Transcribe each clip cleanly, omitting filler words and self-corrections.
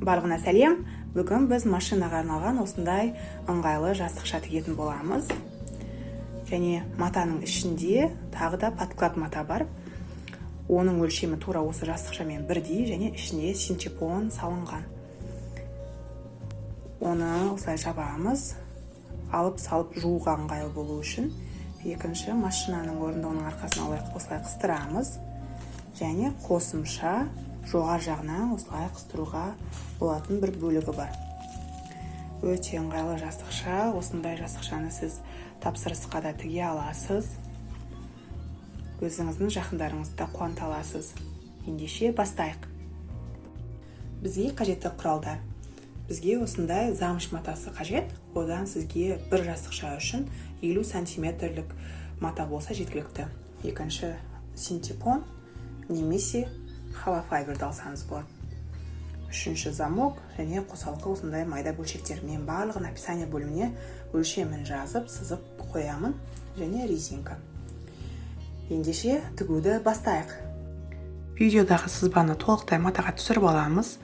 Барлығына сәлем. Бүгін біз машинаға арналған осындай ыңғайлы жастықша тігетін боламыз. Және матаның ішінде тағы да подклад мата бар. Оның өлшемі тура осы жастықшамен бірдей және ішіне синтепон салынған. Оны осылай жабамыз. Алып салып жууға ыңғайлы болу үшін. Екінші машинаның орындауының арқасына осылай қыстырамыз. Және қосымша жоғар жағына осылай қыстыруға болатын бір бөлігі бар. Өте ыңғайлы жастықша. Осындай жастықшаны сіз тапсырысқа да тіге аласыз. Өзіңіздің жақындарыңызды қуанта аласыз. Ендеше бастайық. Бізге қажетті құралдар. Бізге осындай замш матасы қажет. Одан сізге бір жастықша үшін 50 сантиметрлік мата болса жеткілікті. Екінші синтепон немесе холофайберді алсаңыз болады. Үшінші замок және қосалқы осындай майда бөлшектер. Мен барлығын описание бөліміне өлшемін жазып, сызып қоямын және резинка. Ендеше тігуді бастайық. Видеодағы сызбаны толықтай матаға түсіріп аламыз.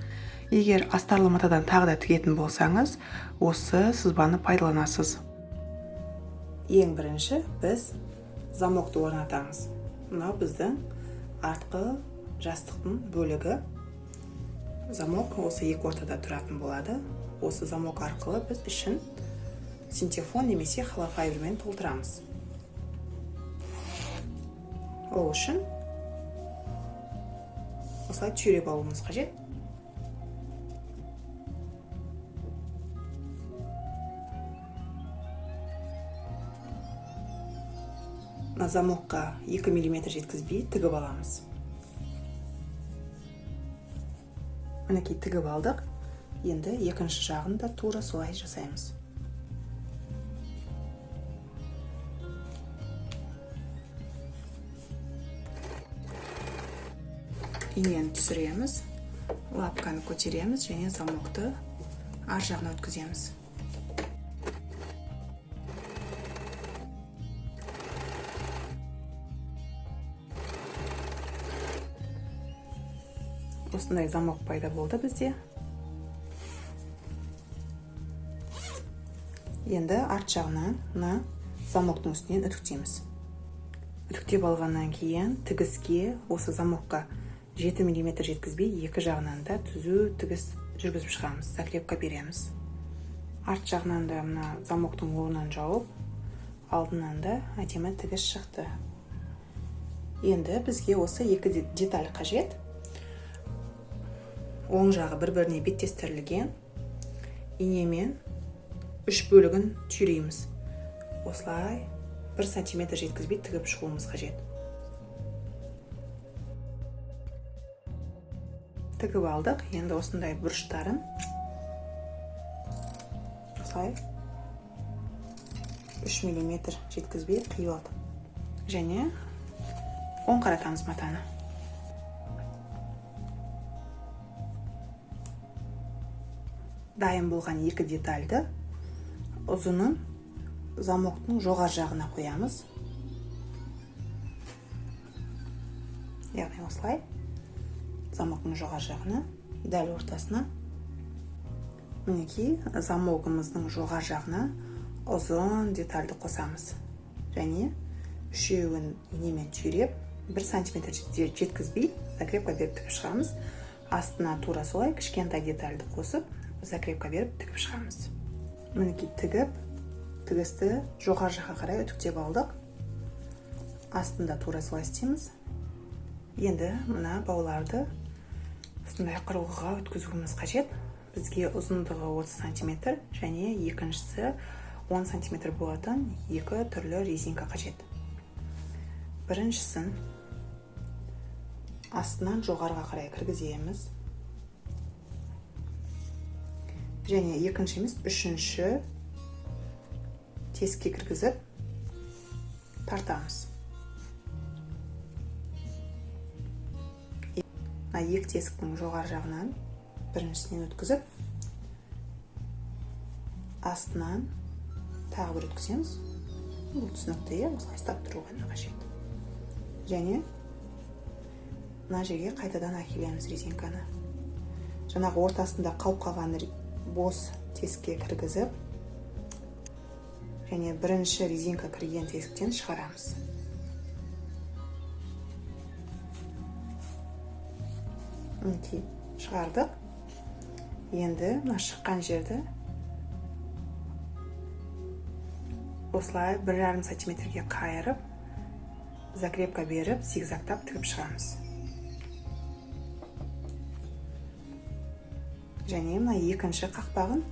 Егер астарлы матадан тағы да тігетін болсаңыз, осы сызбаны пайдаланасыз. Ең бірінші біз замокты орнатамыз. Мынау біздің артқы жастықтың бөлігі. Замок осы екі ортада тұратын болады. Осы замок арқылы біз ішін синтепон немесе холофайбермен толтырамыз. Ол үшін осылай түйреп алуымыз қажет. Замокқа 2 мм жеткізбей тігіп аламыз. Мінекей тігіп алдық. Енді екінші жағын да тура солай жасаймыз. Инені түсіреміз, лапканы көтереміз және замокты ар жағына өткіземіз. Осындай замок пайда болды бізде. Енді арт жағына замоктың үстінен үтіктейміз. Үтіктеп алғаннан кейін тігіске осы замокқа 7 мм жеткізбей екі жағынан да түзу тігіс жүргізіп шығамыз. Заклепка береміз. Арт жағынан да мына замоктың орнын жауып, алдынан да әдемі тігіс шықты. Енді бізге осы екі деталь қажет. Оң жағы бір-біріне беттестірілген. Инемен 3 бөлігін түйрейміз. Осылай 1 см жеткізбей тігіп шығуымыз қажет. Тігіп алдық. Енді осындай бұрыштарын осылай 3 мм жеткізбей қиып алдық. Және оң қаратамыз матаны. Дайын болған екі детальды ұзынын замоктың жоғар жағына қоямыз. Яғни осылай замоктың жоғар жағына, дәл ортасына. Мінекей замогымыздың жоғар жағына ұзын детальді қосамыз. Және үшеуін инемен түйреп 1 см жеткізбей закрепка беріп тігіп шығамыз. Астына тура солай кішкентай детальді қосып закрепка беріп тігіп шығамыз. Мінекей тігіп, тігісті жоғар жаққа қарай үтіктеп алдық. Астында тура солай істейміз. Енді мына бауларды осындай құрылғыға өткізуіміз қажет. Бізге ұзындығы 30 см және екіншісі 10 см болатын екі түрлі резинка қажет. Біріншісін астынан жоғарға қарай кіргіземіз. Және екіншіміз үшінші тесікке кіргізіп тартамыз. Екі тесіктің жоғар жағынан біріншісінен өткізіп, астынан тағы бір өткіземіз. Бұл түсінікті, осылай ұстап тұру ғана қажет. Және мына жерге қайтадан әкелеміз резинканы. жаңағы ортасында қалып қалған бос тесікке кіргізіп, және бірінші резинка кірген тесіктен шығарамыз. Мінекей, шығардық. Енді мына шыққан жерді осылай 1,5 сантиметрге қайырып, закрепка беріп, зигзагтап тігіп шығамыз. Және мына екінші қақпағын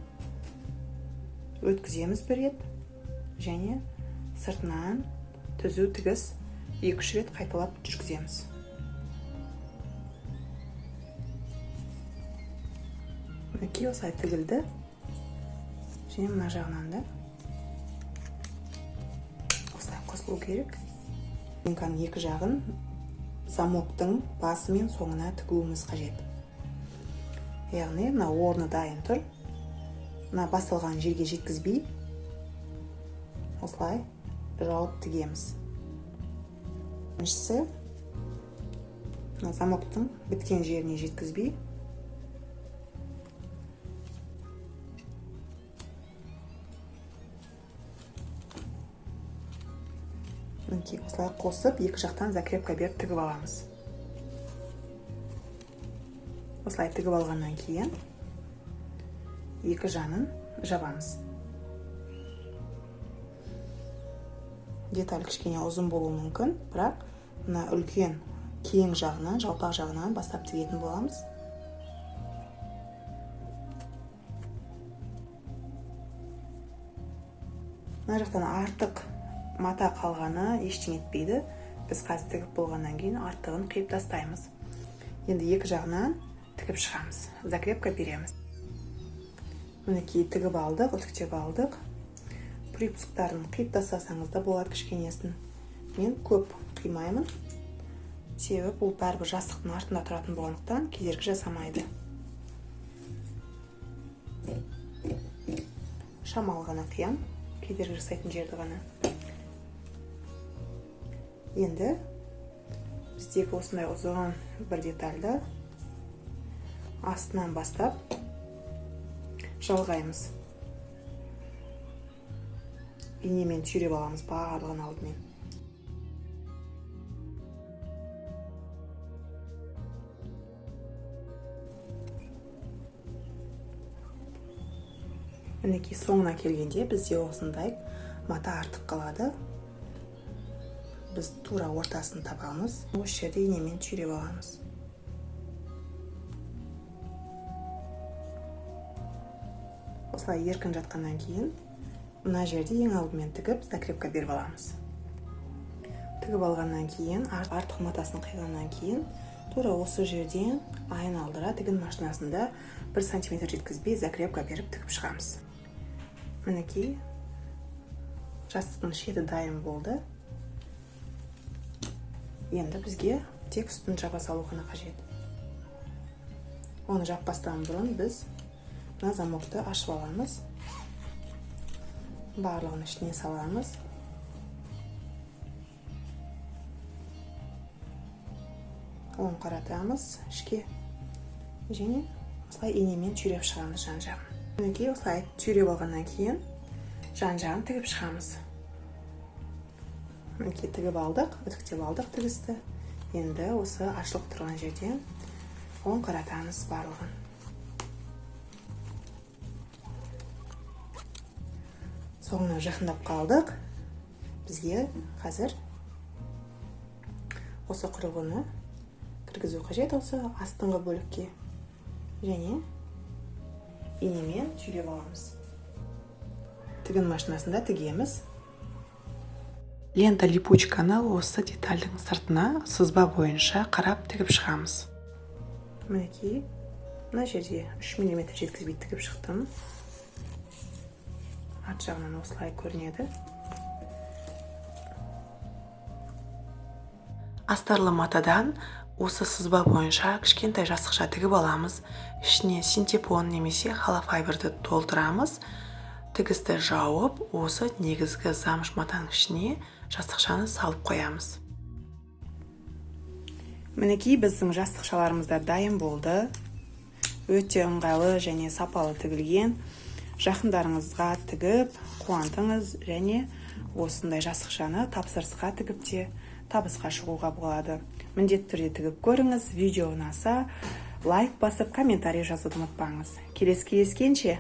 өткіземіз бір рет, және сыртынан түзу тігіс 2-3 рет қайталап жүргіземіз. Мінекей осылай тігілді. Және мына жағынан да осылай қосылу керек. Резинканың екі жағын замоктың басы мен соңына тігуіміз қажет. Яғни мына орны дайын тұр. Мына басылған жерге жеткізбей, осылай жауып тігеміз. Біріншісі, мына замоктың біткен жеріне жеткізбей, осылай қосып, екі жақтан закрепка беріп тігіп аламыз. Осылай тігіп алғаннан кейін екі жанын жабамыз. Деталь кішкене ұзын болуы мүмкін, бірақ мына үлкен кең жағынан, жалпақ жағынан бастап тігетін боламыз. Мына жақтан артық мата қалғаны ештеңе етпейді. Біз қазір тігіп болғаннан кейін артығын қиып тастаймыз. Енді екі жағынан тігіп шығамыз. Закрепка береміз. Мінекей тігіп алдық, үтіктеп алдық. Припусктарын қиып тастасаңыз да болады кішкенесін. Мен көп қимаймын. Себебі бұл бәрібір жастықтың артында тұратын болғандықтан кедергі жасамайды. Шамалы ғана қиям, кедергі жасайтын жерді ғана. Енді біздегі осындай ұзын бір детальді астынан бастап жалғаймыз. Инемен түйреп аламыз барлығын алдымен. Мінекей соңына келгенде бізде осындай мата артық қалады. Біз тура ортасын табамыз. Осы жерде инемен түйреп аламыз. Осылай еркін жатқаннан кейін, мына жерде ең алдымен тігіп, закрепка беріп аламыз. Тігіп алғаннан кейін, артық матасын қиғаннан кейін, тура осы жерден айналдыра тігін машинасында 1 сантиметр жеткізбей закрепка беріп тігіп шығамыз. Мінекей, жастықтың шеті дайын болды. Енді бізге тек үстін жаба салу ғана қажет. Оны жаппастан бұрын біз мына замокты ашып аламыз. Барлығын ішіне саламыз. Оң қаратамыз ішке. Және осылай инемен түйреп шығамыз жан-жағын. Мінекей осылай түйреп алғаннан кейін жан-жағын тігіп шығамыз. Мінекей тігіп алдық, үтіктеп алдық тігісті. Енді осы ашылып тұрған жерден оң қаратамыз барлығын. Соңына жақындап қалдық. Бізге қазір осы құрылғыны кіргізу қажет осы астыңғы бөлікке. Және инемен түйреп аламыз. Тігін машинасында тігеміз. Лента липучканы осы детальдің сыртына сызба бойынша қарап тігіп шығамыз. Мінекей, мына жерде 3 мм жеткізбей тігіп шықтым. Арт жағынан осылай көрінеді. Астарлы матадан осы сызба бойынша кішкентай жастықша тігіп аламыз. Ішіне синтепон немесе холофайберді толтырамыз. Тігісті жауып, осы негізгі замш матаның ішіне жастықшаны салып қоямыз. Мінекей біздің жастықшаларымыз да дайын болды. өте ыңғайлы және сапалы тігілген. Жақындарыңызға тігіп қуантыңыз және осындай жасықшаны тапсырысқа тігіп те табысқа шығуға болады. Міндетті түрде тігіп көріңіз. Видео ұнаса лайк басып комментарий жазуды ұмытпаңыз. Келесі кездескенше